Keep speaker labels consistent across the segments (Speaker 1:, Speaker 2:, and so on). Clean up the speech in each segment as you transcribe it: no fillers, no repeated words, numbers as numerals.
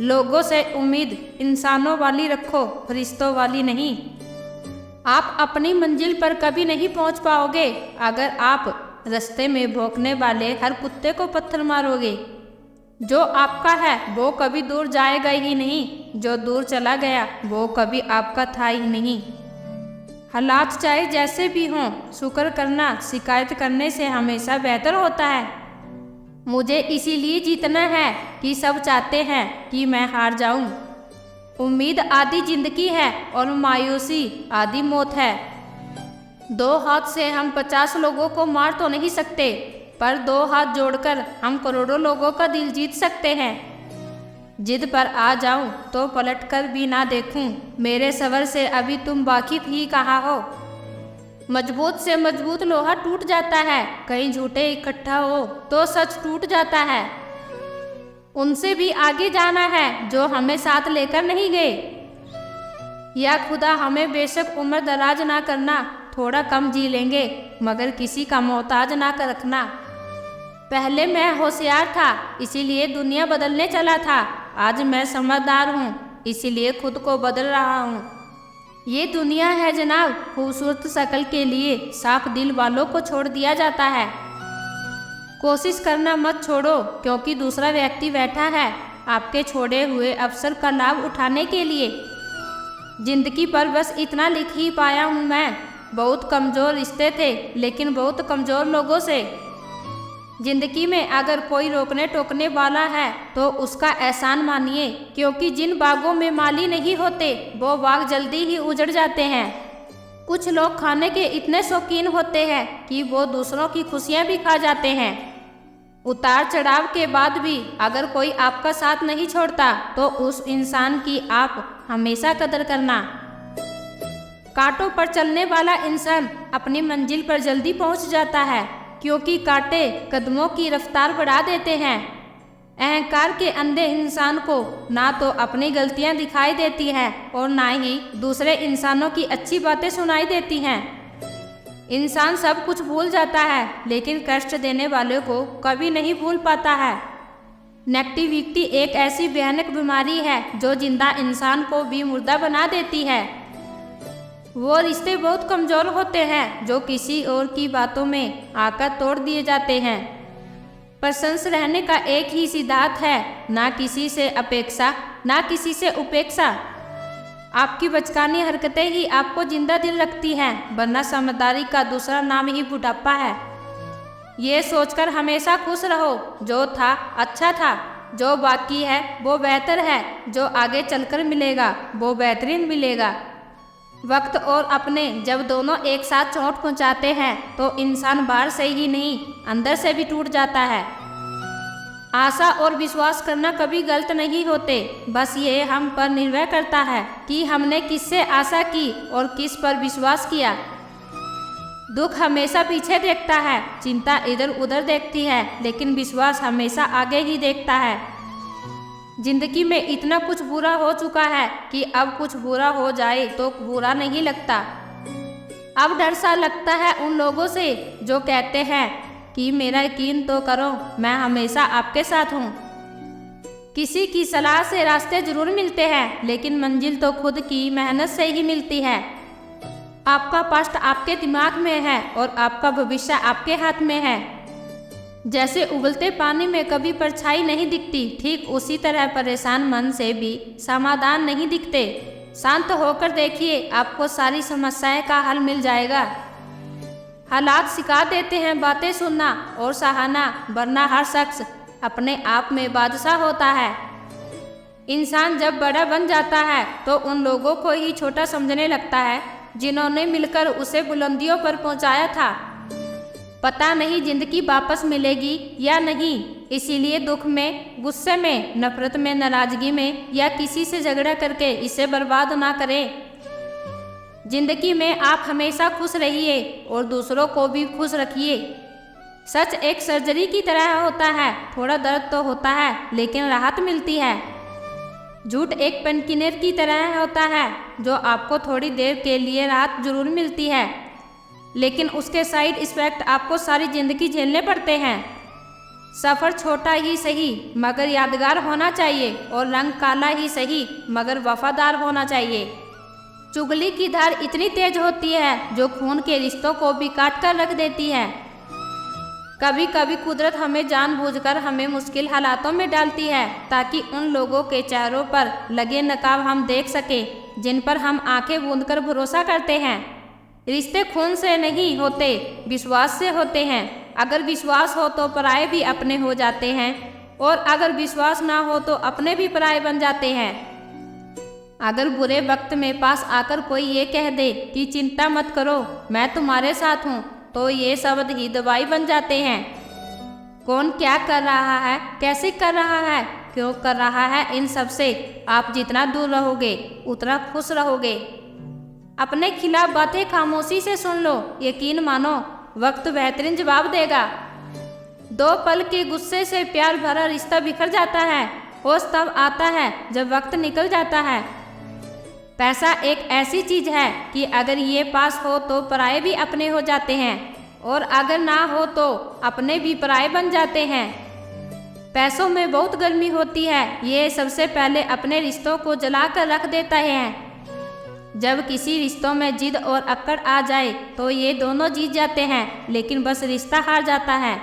Speaker 1: लोगों से उम्मीद इंसानों वाली रखो, फरिश्तों वाली नहीं। आप अपनी मंजिल पर कभी नहीं पहुंच पाओगे अगर आप रास्ते में भौंकने वाले हर कुत्ते को पत्थर मारोगे। जो आपका है वो कभी दूर जाएगा ही नहीं, जो दूर चला गया वो कभी आपका था ही नहीं। हालात चाहे जैसे भी हों, शुक्र करना शिकायत करने से हमेशा बेहतर होता है। मुझे इसीलिए जीतना है कि सब चाहते हैं कि मैं हार जाऊं। उम्मीद आधी जिंदगी है और मायूसी आधी मौत है। 2 हाथ से हम 50 लोगों को मार तो नहीं सकते, पर 2 हाथ जोड़कर हम करोड़ों लोगों का दिल जीत सकते हैं। जिद पर आ जाऊं तो पलट कर भी ना देखूं, मेरे सबर से अभी तुम वाकिफ ही कहाँ हो। मजबूत से मजबूत लोहा टूट जाता है, कहीं झूठे इकट्ठा हो तो सच टूट जाता है। उनसे भी आगे जाना है जो हमें साथ लेकर नहीं गए। या खुदा हमें बेशक उम्र दराज ना करना, थोड़ा कम जी लेंगे मगर किसी का मोहताज ना कर रखना। पहले मैं होशियार था इसीलिए दुनिया बदलने चला था, आज मैं समझदार हूँ इसीलिए खुद को बदल रहा हूँ। ये दुनिया है जनाब, खूबसूरत शक्ल के लिए साफ दिल वालों को छोड़ दिया जाता है। कोशिश करना मत छोड़ो, क्योंकि दूसरा व्यक्ति बैठा है आपके छोड़े हुए अवसर का लाभ उठाने के लिए। जिंदगी पर बस इतना लिख ही पाया हूँ मैं, बहुत कमज़ोर रिश्ते थे लेकिन बहुत कमज़ोर लोगों से। जिंदगी में अगर कोई रोकने टोकने वाला है तो उसका एहसान मानिए, क्योंकि जिन बागों में माली नहीं होते वो बाग जल्दी ही उजड़ जाते हैं। कुछ लोग खाने के इतने शौकीन होते हैं कि वो दूसरों की खुशियां भी खा जाते हैं। उतार चढ़ाव के बाद भी अगर कोई आपका साथ नहीं छोड़ता तो उस इंसान की आप हमेशा कदर करना। कांटों पर चलने वाला इंसान अपनी मंजिल पर जल्दी पहुंच जाता है, क्योंकि कांटे कदमों की रफ्तार बढ़ा देते हैं। अहंकार के अंधे इंसान को ना तो अपनी गलतियां दिखाई देती हैं और ना ही दूसरे इंसानों की अच्छी बातें सुनाई देती हैं। इंसान सब कुछ भूल जाता है लेकिन कष्ट देने वाले को कभी नहीं भूल पाता है। नेगेटिविटी एक ऐसी भयानक बीमारी है जो जिंदा इंसान को भी मुर्दा बना देती है। वो रिश्ते बहुत कमज़ोर होते हैं जो किसी और की बातों में आकर तोड़ दिए जाते हैं। प्रशंस रहने का एक ही सिद्धांत है, ना किसी से अपेक्षा ना किसी से उपेक्षा। आपकी बचकानी हरकतें ही आपको जिंदा दिल रखती हैं, वरना समझदारी का दूसरा नाम ही बुढ़ापा है। ये सोचकर हमेशा खुश रहो, जो था अच्छा था, जो बाकी है वो बेहतर है, जो आगे चलकर मिलेगा वो बेहतरीन मिलेगा। वक्त और अपने जब दोनों एक साथ चोट पहुंचाते हैं तो इंसान बाहर से ही नहीं अंदर से भी टूट जाता है। आशा और विश्वास करना कभी गलत नहीं होते, बस ये हम पर निर्भर करता है कि हमने किससे आशा की और किस पर विश्वास किया। दुख हमेशा पीछे देखता है, चिंता इधर उधर देखती है, लेकिन विश्वास हमेशा आगे ही देखता है। जिंदगी में इतना कुछ बुरा हो चुका है कि अब कुछ बुरा हो जाए तो बुरा नहीं लगता। अब डर सा लगता है उन लोगों से जो कहते हैं कि मेरा यकीन तो करो, मैं हमेशा आपके साथ हूँ। किसी की सलाह से रास्ते जरूर मिलते हैं लेकिन मंजिल तो खुद की मेहनत से ही मिलती है। आपका पास्ट आपके दिमाग में है और आपका भविष्य आपके हाथ में है। जैसे उबलते पानी में कभी परछाई नहीं दिखती, ठीक उसी तरह परेशान मन से भी समाधान नहीं दिखते। शांत होकर देखिए, आपको सारी समस्याएं का हल मिल जाएगा। हालात सिखा देते हैं बातें सुनना और सहाना, वरना हर शख्स अपने आप में बादशाह होता है। इंसान जब बड़ा बन जाता है तो उन लोगों को ही छोटा समझने लगता है जिन्होंने मिलकर उसे बुलंदियों पर पहुंचाया था। पता नहीं जिंदगी वापस मिलेगी या नहीं, इसीलिए दुख में, गुस्से में, नफरत में, नाराजगी में या किसी से झगड़ा करके इसे बर्बाद ना करें। जिंदगी में आप हमेशा खुश रहिए और दूसरों को भी खुश रखिए। सच एक सर्जरी की तरह होता है, थोड़ा दर्द तो होता है लेकिन राहत मिलती है। झूठ एक पेनकिलर की तरह होता है जो आपको थोड़ी देर के लिए राहत जरूर मिलती है, लेकिन उसके साइड इफेक्ट आपको सारी जिंदगी झेलने पड़ते हैं। सफ़र छोटा ही सही मगर यादगार होना चाहिए, और रंग काला ही सही मगर वफादार होना चाहिए। चुगली की धार इतनी तेज होती है जो खून के रिश्तों को भी काट कर रख देती है। कभी कभी कुदरत हमें जानबूझकर हमें मुश्किल हालातों में डालती है ताकि उन लोगों के चेहरों पर लगे नकाब हम देख सकें जिन पर हम आंखें बूंद कर भरोसा करते हैं। रिश्ते खून से नहीं होते, विश्वास से होते हैं। अगर विश्वास हो तो पराये भी अपने हो जाते हैं, और अगर विश्वास ना हो तो अपने भी पराये बन जाते हैं। अगर बुरे वक्त में पास आकर कोई ये कह दे कि चिंता मत करो, मैं तुम्हारे साथ हूँ, तो ये शब्द ही दवाई बन जाते हैं। कौन क्या कर रहा है, कैसे कर रहा है, क्यों कर रहा है, इन सब से आप जितना दूर रहोगे उतना खुश रहोगे। अपने खिलाफ बातें खामोशी से सुन लो, यकीन मानो वक्त बेहतरीन जवाब देगा। 2 पल के गुस्से से प्यार भरा रिश्ता बिखर जाता है। होश तब आता है जब वक्त निकल जाता है। पैसा एक ऐसी चीज है कि अगर ये पास हो तो पराये भी अपने हो जाते हैं, और अगर ना हो तो अपने भी पराये बन जाते हैं। पैसों में बहुत गर्मी होती है, ये सबसे पहले अपने रिश्तों को जला कर रख देता है। जब किसी रिश्तों में जिद और अक्कड़ आ जाए तो ये दोनों जीत जाते हैं, लेकिन बस रिश्ता हार जाता है।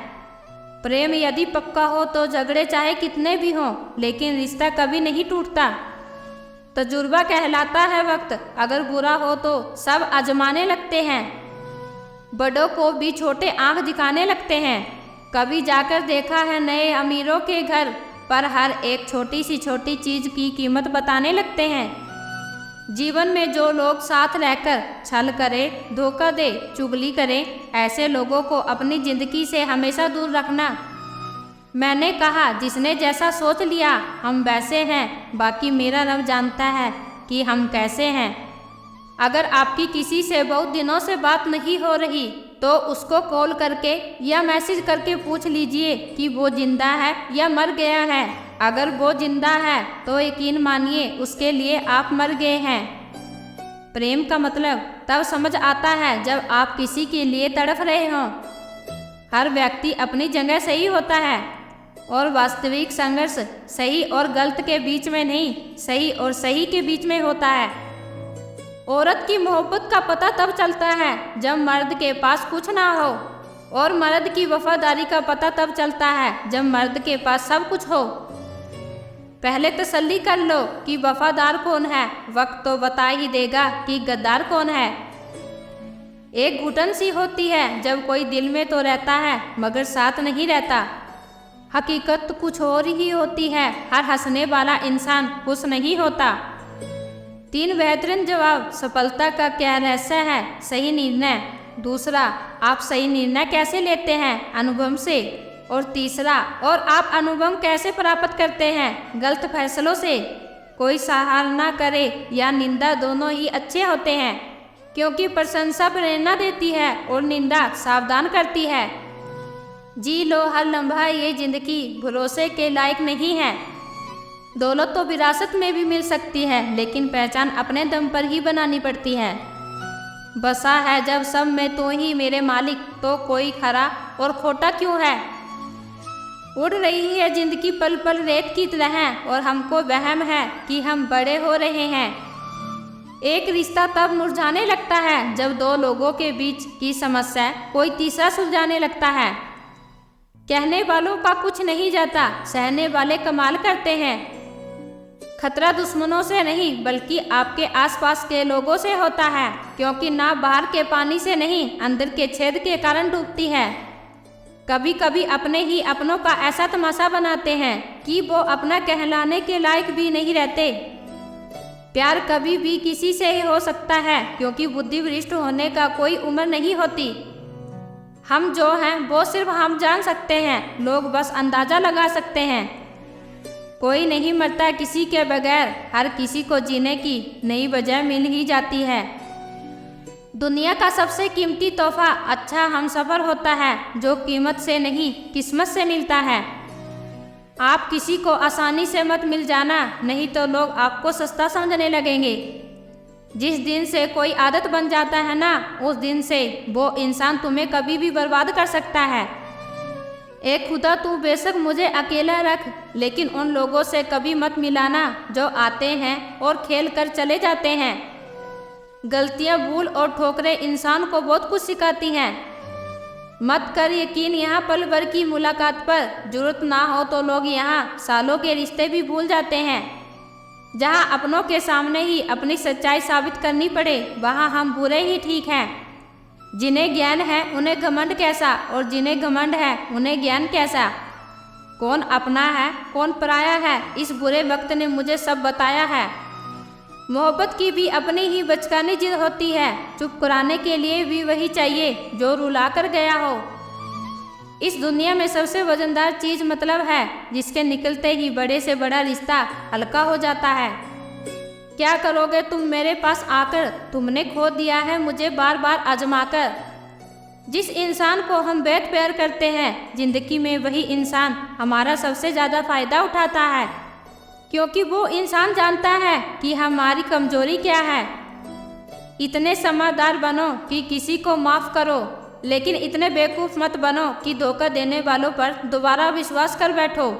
Speaker 1: प्रेम यदि पक्का हो तो झगड़े चाहे कितने भी हों, लेकिन रिश्ता कभी नहीं टूटता। तजुर्बा कहलाता है वक्त, अगर बुरा हो तो सब आजमाने लगते हैं। बड़ों को भी छोटे आंख दिखाने लगते हैं। कभी जाकर देखा है नए अमीरों के घर पर हर एक छोटी सी छोटी चीज की कीमत बताने लगते हैं। जीवन में जो लोग साथ रहकर छल करे, धोखा दे, चुगली करें, ऐसे लोगों को अपनी जिंदगी से हमेशा दूर रखना। मैंने कहा जिसने जैसा सोच लिया हम वैसे हैं, बाकी मेरा रब जानता है कि हम कैसे हैं। अगर आपकी किसी से बहुत दिनों से बात नहीं हो रही तो उसको कॉल करके या मैसेज करके पूछ लीजिए कि वो जिंदा है या मर गया है। अगर वो जिंदा है तो यकीन मानिए उसके लिए आप मर गए हैं। प्रेम का मतलब तब समझ आता है जब आप किसी के लिए तड़प रहे हों। हर व्यक्ति अपनी जगह सही होता है, और वास्तविक संघर्ष सही और गलत के बीच में नहीं, सही और सही के बीच में होता है। औरत की मोहब्बत का पता तब चलता है जब मर्द के पास कुछ ना हो, और मर्द की वफादारी का पता तब चलता है जब मर्द के पास सब कुछ हो। पहले तसल्ली कर लो कि वफादार कौन है, वक्त तो बता ही देगा कि गद्दार कौन है। एक घुटन सी होती है जब कोई दिल में तो रहता है मगर साथ नहीं रहता। हकीकत तो कुछ और ही होती है, हर हंसने वाला इंसान खुश नहीं होता। 3 बेहतरीन जवाब। सफलता का क्या रहस्य है? सही निर्णय। दूसरा, आप सही निर्णय कैसे लेते हैं? अनुभव से। और तीसरा, और आप अनुभव कैसे प्राप्त करते हैं? गलत फैसलों से। कोई सराहना करे या निंदा दोनों ही अच्छे होते हैं, क्योंकि प्रशंसा प्रेरणा देती है और निंदा सावधान करती है। जी लो हर लम्हा, ये जिंदगी भरोसे के लायक नहीं है। दौलत तो विरासत में भी मिल सकती है, लेकिन पहचान अपने दम पर ही बनानी पड़ती है। बसा है जब सब में तो ही मेरे मालिक, तो कोई खरा और खोटा क्यों है? उड़ रही है जिंदगी पल पल रेत की तरह, और हमको वहम है कि हम बड़े हो रहे हैं। एक रिश्ता तब मुरझाने लगता है जब 2 लोगों के बीच की समस्या कोई तीसरा सुलझाने लगता है। कहने वालों का कुछ नहीं जाता, सहने वाले कमाल करते हैं। खतरा दुश्मनों से नहीं बल्कि आपके आसपास के लोगों से होता है, क्योंकि ना बाहर के पानी से नहीं, अंदर के छेद के कारण डूबती है। कभी कभी अपने ही अपनों का ऐसा तमाशा बनाते हैं कि वो अपना कहलाने के लायक भी नहीं रहते। प्यार कभी भी किसी से ही हो सकता है, क्योंकि बुद्धि भ्रष्ट होने का कोई उम्र नहीं होती। हम जो हैं वो सिर्फ हम जान सकते हैं, लोग बस अंदाजा लगा सकते हैं। कोई नहीं मरता किसी के बगैर, हर किसी को जीने की नई वजह मिल ही जाती है। दुनिया का सबसे कीमती तोहफा अच्छा हमसफर होता है, जो कीमत से नहीं किस्मत से मिलता है। आप किसी को आसानी से मत मिल जाना, नहीं तो लोग आपको सस्ता समझने लगेंगे। जिस दिन से कोई आदत बन जाता है ना, उस दिन से वो इंसान तुम्हें कभी भी बर्बाद कर सकता है। ए खुदा, तू बेशक मुझे अकेला रख, लेकिन उन लोगों से कभी मत मिलाना जो आते हैं और खेल कर चले जाते हैं। गलतियां, भूल और ठोकरें इंसान को बहुत कुछ सिखाती हैं। मत कर यकीन यहाँ पल भर की मुलाकात पर। जरूरत ना हो तो लोग यहाँ सालों के रिश्ते भी भूल जाते हैं। जहाँ अपनों के सामने ही अपनी सच्चाई साबित करनी पड़े, वहाँ हम बुरे ही ठीक हैं। जिन्हें ज्ञान है उन्हें घमंड कैसा, और जिन्हें घमंड है उन्हें ज्ञान कैसा। कौन अपना है कौन पराया है, इस बुरे वक्त ने मुझे सब बताया है। मोहब्बत की भी अपनी ही बचकानी जिद होती है। चुप कराने के लिए भी वही चाहिए जो रुला कर गया हो। इस दुनिया में सबसे वजनदार चीज मतलब है, जिसके निकलते ही बड़े से बड़ा रिश्ता हल्का हो जाता है। क्या करोगे तुम मेरे पास आकर, तुमने खो दिया है मुझे बार बार आजमाकर। जिस इंसान को हम बेहद प्यार करते हैं, जिंदगी में वही इंसान हमारा सबसे ज़्यादा फायदा उठाता है, क्योंकि वो इंसान जानता है कि हमारी कमजोरी क्या है। इतने समझदार बनो कि किसी को माफ़ करो, लेकिन इतने बेवकूफ़ मत बनो कि धोखा देने वालों पर दोबारा विश्वास कर बैठो।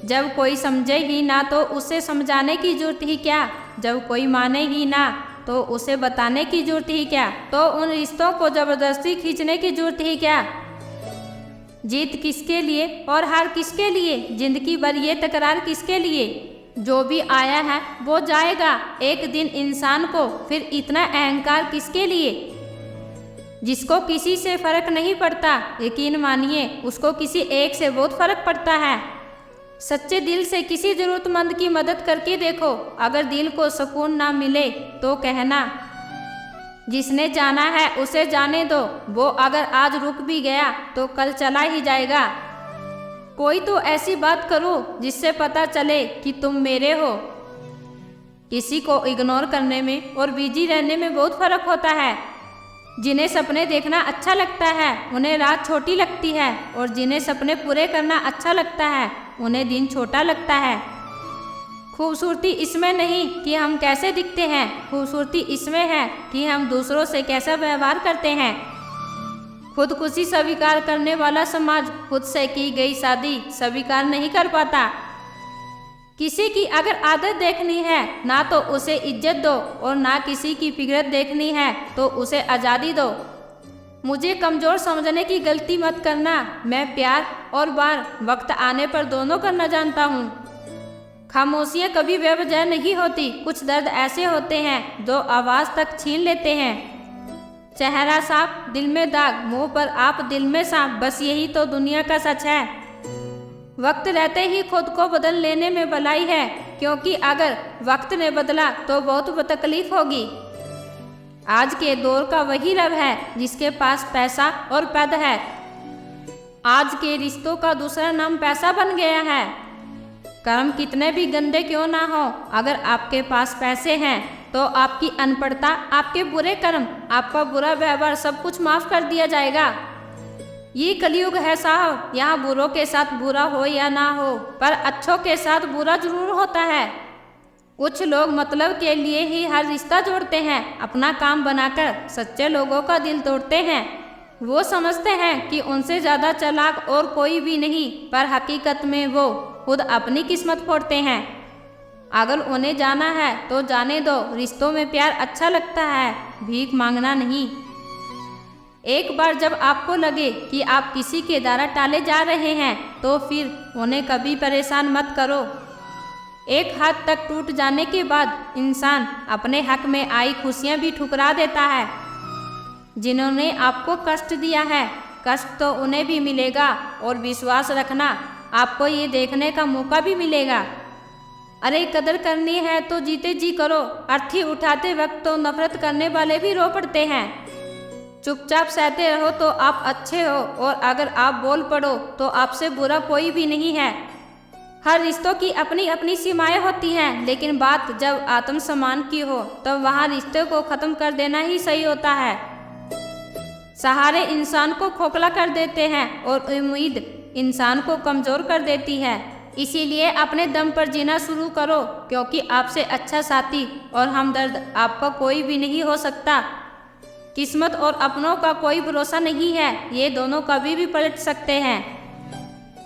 Speaker 1: जब कोई समझे ही ना तो उसे समझाने की जरूरत ही क्या। जब कोई माने ही ना तो उसे बताने की जरूरत ही क्या। तो उन रिश्तों को ज़बरदस्ती खींचने की जरूरत ही क्या। जीत किसके लिए और हार किसके लिए, जिंदगी भर ये तकरार किसके लिए। जो भी आया है वो जाएगा एक दिन इंसान को, फिर इतना अहंकार किसके लिए। जिसको किसी से फ़र्क नहीं पड़ता, यकीन मानिए उसको किसी एक से बहुत फ़र्क पड़ता है। सच्चे दिल से किसी ज़रूरतमंद की मदद करके देखो। अगर दिल को सुकून ना मिले तो कहना, जिसने जाना है उसे जाने दो। वो अगर आज रुक भी गया तो कल चला ही जाएगा। कोई तो ऐसी बात करो जिससे पता चले कि तुम मेरे हो। किसी को इग्नोर करने में और बिजी रहने में बहुत फ़र्क होता है। जिन्हें सपने देखना अच्छा लगता है उन्हें रात छोटी लगती है, और जिन्हें सपने पूरे करना अच्छा लगता है उन्हें दिन छोटा लगता है। खूबसूरती इसमें नहीं कि हम कैसे दिखते हैं, खूबसूरती इसमें है कि हम दूसरों से कैसा व्यवहार करते हैं। खुदकुशी स्वीकार करने वाला समाज खुद से की गई शादी स्वीकार नहीं कर पाता। किसी की अगर आदत देखनी है ना तो उसे इज्जत दो, और ना किसी की फितरत देखनी है तो उसे आज़ादी दो। मुझे कमज़ोर समझने की गलती मत करना। मैं प्यार और वार वक्त आने पर दोनों करना जानता हूँ। खामोशियाँ कभी बेवजह नहीं होती। कुछ दर्द ऐसे होते हैं जो आवाज़ तक छीन लेते हैं। चेहरा साफ दिल में दाग, मुँह पर आप दिल में सांप, बस यही तो दुनिया का सच है। वक्त रहते ही खुद को बदल लेने में भलाई है, क्योंकि अगर वक्त ने बदला तो बहुत तकलीफ होगी। आज के दौर का वही रब है जिसके पास पैसा और पद है। आज के रिश्तों का दूसरा नाम पैसा बन गया है। कर्म कितने भी गंदे क्यों ना हो, अगर आपके पास पैसे हैं तो आपकी अनपढ़ता, आपके बुरे कर्म, आपका बुरा व्यवहार सब कुछ माफ़ कर दिया जाएगा। ये कलयुग है साहब, यहाँ बुरों के साथ बुरा हो या ना हो, पर अच्छों के साथ बुरा जरूर होता है। कुछ लोग मतलब के लिए ही हर रिश्ता जोड़ते हैं, अपना काम बनाकर सच्चे लोगों का दिल तोड़ते हैं। वो समझते हैं कि उनसे ज़्यादा चालाक और कोई भी नहीं, पर हकीकत में वो खुद अपनी किस्मत फोड़ते हैं। अगर उन्हें जाना है तो जाने दो। रिश्तों में प्यार अच्छा लगता है, भीख मांगना नहीं। एक बार जब आपको लगे कि आप किसी के द्वारा टाले जा रहे हैं तो फिर उन्हें कभी परेशान मत करो। एक हद तक टूट जाने के बाद इंसान अपने हक में आई खुशियां भी ठुकरा देता है। जिन्होंने आपको कष्ट दिया है, कष्ट तो उन्हें भी मिलेगा, और विश्वास रखना आपको ये देखने का मौका भी मिलेगा। अरे कदर करनी है तो जीते जी करो। अर्थी उठाते वक्त तो नफरत करने वाले भी रो पड़ते हैं। चुपचाप सहते रहो तो आप अच्छे हो, और अगर आप बोल पड़ो तो आपसे बुरा कोई भी नहीं है। हर रिश्तों की अपनी अपनी सीमाएं होती हैं, लेकिन बात जब आत्मसम्मान की हो तब वहाँ रिश्ते को ख़त्म कर देना ही सही होता है। सहारे इंसान को खोखला कर देते हैं और उम्मीद इंसान को कमज़ोर कर देती है। इसीलिए अपने दम पर जीना शुरू करो, क्योंकि आपसे अच्छा साथी और हमदर्द आपका कोई भी नहीं हो सकता। किस्मत और अपनों का कोई भरोसा नहीं है, ये दोनों कभी भी पलट सकते हैं।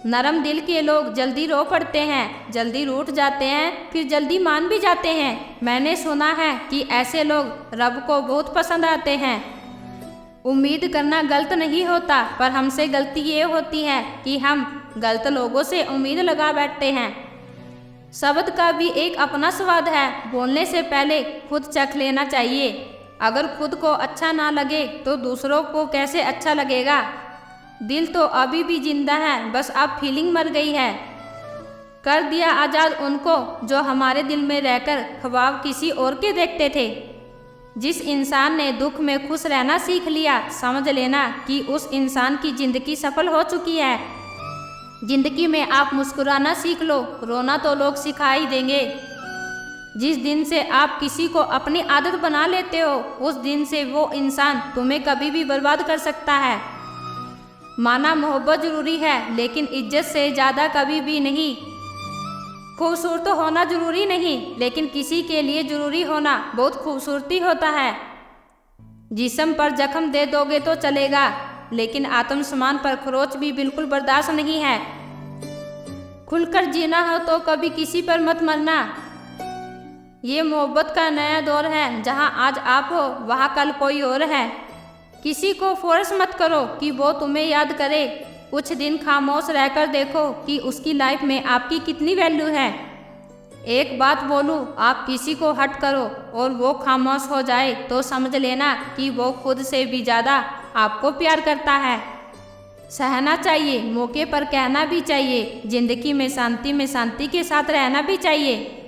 Speaker 1: नरम दिल के लोग जल्दी रो पड़ते हैं, जल्दी रूठ जाते हैं, फिर जल्दी मान भी जाते हैं। मैंने सुना है कि ऐसे लोग रब को बहुत पसंद आते हैं। उम्मीद करना गलत नहीं होता, पर हमसे गलती ये होती है कि हम गलत लोगों से उम्मीद लगा बैठते हैं। शब्द का भी एक अपना स्वाद है, बोलने से पहले खुद चख लेना चाहिए। अगर खुद को अच्छा ना लगे तो दूसरों को कैसे अच्छा लगेगा। दिल तो अभी भी जिंदा है, बस अब फीलिंग मर गई है। कर दिया आज़ाद उनको जो हमारे दिल में रहकर ख्वाब किसी और के देखते थे। जिस इंसान ने दुख में खुश रहना सीख लिया, समझ लेना कि उस इंसान की ज़िंदगी सफल हो चुकी है। ज़िंदगी में आप मुस्कुराना सीख लो, रोना तो लोग सिखा ही देंगे। जिस दिन से आप किसी को अपनी आदत बना लेते हो, उस दिन से वो इंसान तुम्हें कभी भी बर्बाद कर सकता है। माना मोहब्बत ज़रूरी है, लेकिन इज्जत से ज़्यादा कभी भी नहीं। खूबसूरत होना ज़रूरी नहीं, लेकिन किसी के लिए ज़रूरी होना बहुत खूबसूरती होता है। जिस्म पर जख्म दे दोगे तो चलेगा, लेकिन आत्मसम्मान पर खरोच भी बिल्कुल बर्दाश्त नहीं है। खुलकर जीना हो तो कभी किसी पर मत मरना। ये मोहब्बत का नया दौर है, जहाँ आज आप हो वहाँ कल कोई और है। किसी को फोर्स मत करो कि वो तुम्हें याद करे। कुछ दिन खामोश रहकर देखो कि उसकी लाइफ में आपकी कितनी वैल्यू है। एक बात बोलूँ, आप किसी को हट करो और वो खामोश हो जाए तो समझ लेना कि वो खुद से भी ज़्यादा आपको प्यार करता है। सहना चाहिए, मौके पर कहना भी चाहिए। ज़िंदगी में शांति के साथ रहना भी चाहिए।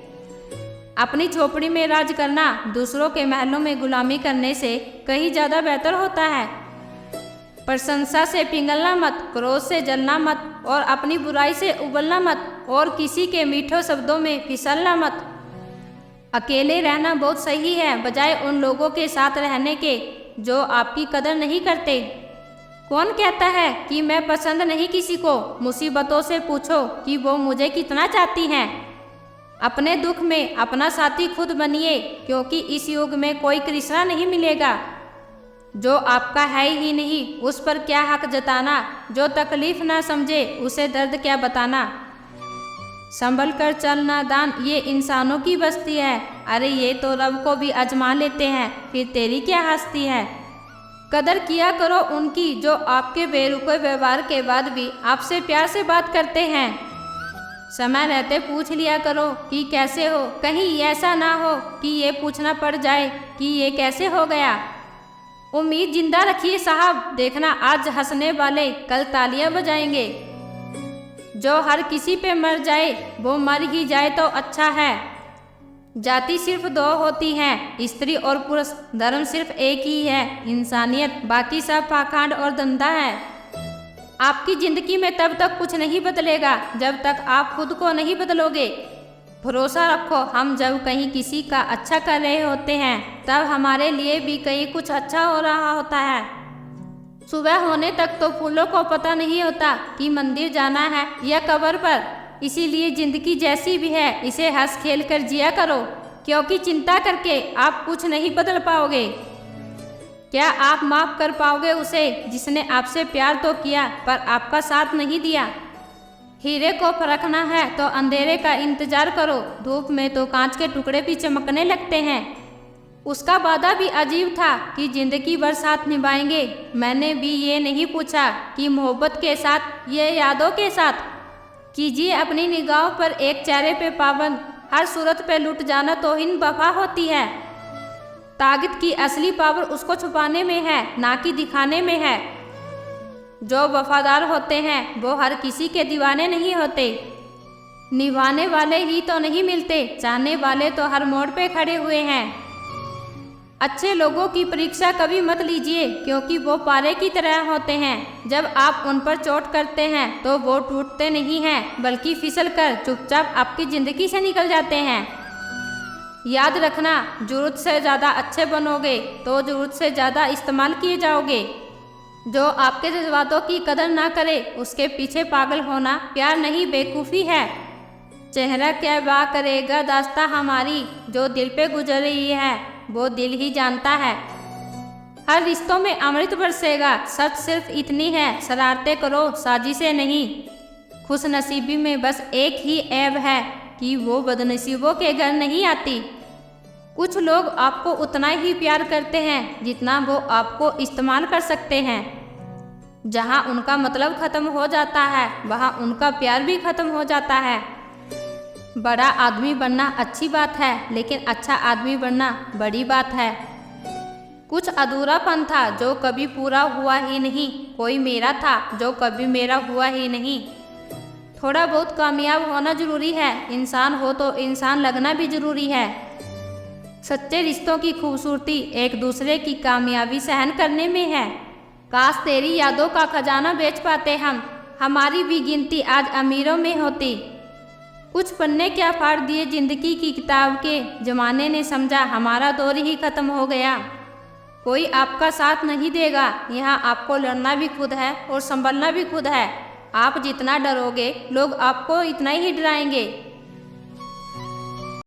Speaker 1: अपनी झोपड़ी में राज करना दूसरों के महलों में गुलामी करने से कहीं ज़्यादा बेहतर होता है। प्रशंसा से पिघलना मत, क्रोध से जलना मत, और अपनी बुराई से उबलना मत, और किसी के मीठे शब्दों में फिसलना मत। अकेले रहना बहुत सही है, बजाय उन लोगों के साथ रहने के जो आपकी कदर नहीं करते। कौन कहता है कि मैं पसंद नहीं किसी को? मुसीबतों से पूछो कि वो मुझे कितना चाहती हैं। अपने दुख में अपना साथी खुद बनिए, क्योंकि इस युग में कोई कृष्णा नहीं मिलेगा। जो आपका है ही नहीं, उस पर क्या हक जताना। जो तकलीफ ना समझे, उसे दर्द क्या बताना। संभल कर चलना दान, ये इंसानों की बस्ती है। अरे ये तो रब को भी आजमा लेते हैं, फिर तेरी क्या हस्ती है। कदर किया करो उनकी जो आपके बेरुखे व्यवहार के बाद भी आपसे प्यार से बात करते हैं। समय रहते पूछ लिया करो कि कैसे हो, कहीं ऐसा ना हो कि ये पूछना पड़ जाए कि ये कैसे हो गया। उम्मीद जिंदा रखिए साहब, देखना आज हंसने वाले कल तालियां बजाएंगे। जो हर किसी पे मर जाए वो मर ही जाए तो अच्छा है। जाति सिर्फ दो होती हैं, स्त्री और पुरुष। धर्म सिर्फ एक ही है, इंसानियत। बाकी सब पाखंड और धंधा है। आपकी ज़िंदगी में तब तक कुछ नहीं बदलेगा जब तक आप खुद को नहीं बदलोगे। भरोसा रखो, हम जब कहीं किसी का अच्छा कर रहे होते हैं तब हमारे लिए भी कहीं कुछ अच्छा हो रहा होता है। सुबह होने तक तो फूलों को पता नहीं होता कि मंदिर जाना है या कब्र पर। इसीलिए ज़िंदगी जैसी भी है इसे हंस खेल कर जिया करो, क्योंकि चिंता करके आप कुछ नहीं बदल पाओगे। क्या आप माफ़ कर पाओगे उसे जिसने आपसे प्यार तो किया पर आपका साथ नहीं दिया। हीरे को परखना है तो अंधेरे का इंतजार करो, धूप में तो कांच के टुकड़े भी चमकने लगते हैं। उसका वादा भी अजीब था कि जिंदगी भर साथ निभाएंगे। मैंने भी ये नहीं पूछा कि मोहब्बत के साथ, ये यादों के साथ। कीजिए अपनी निगाहों पर एक चेहरे पे पाबंद, हर सूरत पे लुट जाना तौहीन वफा होती है। ताकत की असली पावर उसको छुपाने में है, ना कि दिखाने में है। जो वफादार होते हैं वो हर किसी के दीवाने नहीं होते। निभाने वाले ही तो नहीं मिलते, चाहने वाले तो हर मोड़ पे खड़े हुए हैं। अच्छे लोगों की परीक्षा कभी मत लीजिए, क्योंकि वो पारे की तरह होते हैं। जब आप उन पर चोट करते हैं तो वो टूटते नहीं हैं, बल्कि फिसल कर चुपचाप आपकी ज़िंदगी से निकल जाते हैं। याद रखना, ज़रूरत से ज़्यादा अच्छे बनोगे तो ज़रूरत से ज़्यादा इस्तेमाल किए जाओगे। जो आपके जज्बातों की कदर ना करे उसके पीछे पागल होना प्यार नहीं, बेवकूफ़ी है। चेहरा क्या बात करेगा दास्तां हमारी, जो दिल पे गुजर रही है वो दिल ही जानता है। हर रिश्तों में अमृत बरसेगा, सच सिर्फ इतनी है, शरारतें करो साजिशें नहीं। खुशनसीबी में बस एक ही ऐब है कि वो बदनसीबों के घर नहीं आती। कुछ लोग आपको उतना ही प्यार करते हैं जितना वो आपको इस्तेमाल कर सकते हैं। जहाँ उनका मतलब ख़त्म हो जाता है वहाँ उनका प्यार भी ख़त्म हो जाता है। बड़ा आदमी बनना अच्छी बात है, लेकिन अच्छा आदमी बनना बड़ी बात है। कुछ अधूरापन था जो कभी पूरा हुआ ही नहीं, कोई मेरा था जो कभी मेरा हुआ ही नहीं। थोड़ा बहुत कामयाब होना ज़रूरी है, इंसान हो तो इंसान लगना भी ज़रूरी है। सच्चे रिश्तों की खूबसूरती एक दूसरे की कामयाबी सहन करने में है। काश तेरी यादों का खजाना बेच पाते हम, हमारी भी गिनती आज अमीरों में होती। कुछ पन्ने क्या फाड़ दिए जिंदगी की किताब के, जमाने ने समझा हमारा दौर ही ख़त्म हो गया। कोई आपका साथ नहीं देगा, यहाँ आपको लड़ना भी खुद है और संभलना भी खुद है। आप जितना डरोगे लोग आपको इतना ही डराएंगे।